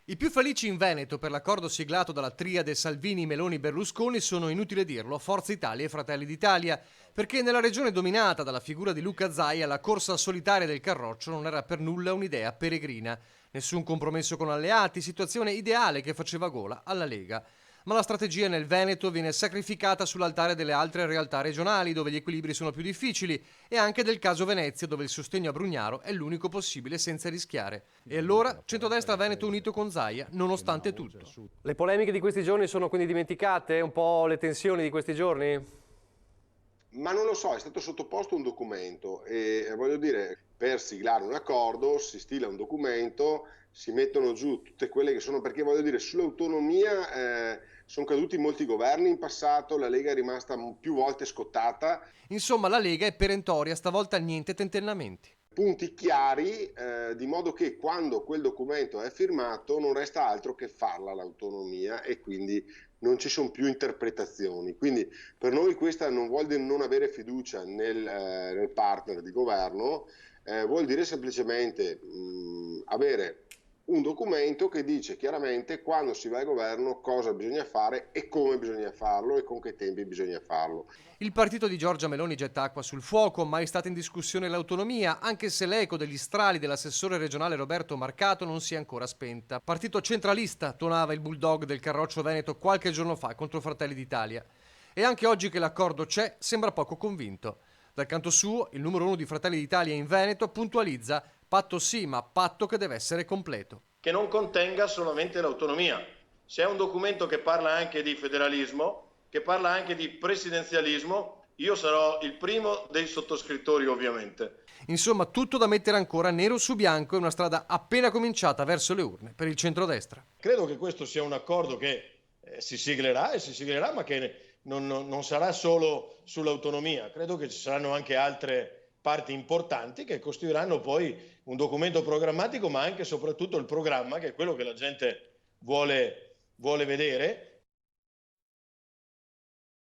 I più felici in Veneto per l'accordo siglato dalla triade Salvini, Meloni, Berlusconi sono, inutile dirlo, Forza Italia e Fratelli d'Italia, perché nella regione dominata dalla figura di Luca Zaia la corsa solitaria del Carroccio non era per nulla un'idea peregrina. Nessun compromesso con alleati, situazione ideale che faceva gola alla Lega. Ma la strategia nel Veneto viene sacrificata sull'altare delle altre realtà regionali dove gli equilibri sono più difficili e anche del caso Venezia dove il sostegno a Brugnaro è l'unico possibile senza rischiare. E allora centrodestra Veneto unito con Zaia, nonostante tutto. Le polemiche di questi giorni sono quindi dimenticate? Un po' le tensioni di questi giorni? Ma non lo so, è stato sottoposto un documento e voglio dire, per siglare un accordo si stila un documento, si mettono giù tutte quelle che sono, perché voglio dire, sull'autonomia sono caduti molti governi in passato, la Lega è rimasta più volte scottata. Insomma, la Lega è perentoria, stavolta niente tentennamenti. Punti chiari, di modo che quando quel documento è firmato non resta altro che farla l'autonomia e quindi non ci sono più interpretazioni. Quindi per noi questa non vuol dire non avere fiducia nel partner di governo, vuol dire semplicemente avere un documento che dice chiaramente quando si va al governo cosa bisogna fare e come bisogna farlo e con che tempi bisogna farlo. Il partito di Giorgia Meloni getta acqua sul fuoco, mai stata in discussione l'autonomia, anche se l'eco degli strali dell'assessore regionale Roberto Marcato non si è ancora spenta. Partito centralista, tonava il bulldog del Carroccio Veneto qualche giorno fa contro Fratelli d'Italia. E anche oggi che l'accordo c'è, sembra poco convinto. Dal canto suo, il numero uno di Fratelli d'Italia in Veneto puntualizza: patto sì, ma patto che deve essere completo. Che non contenga solamente l'autonomia. Se è un documento che parla anche di federalismo, che parla anche di presidenzialismo, io sarò il primo dei sottoscrittori ovviamente. Insomma, tutto da mettere ancora nero su bianco e una strada appena cominciata verso le urne per il centrodestra. Credo che questo sia un accordo che si siglerà, ma che non sarà solo sull'autonomia. Credo che ci saranno anche altre parti importanti che costituiranno poi un documento programmatico, ma anche e soprattutto il programma, che è quello che la gente vuole vedere.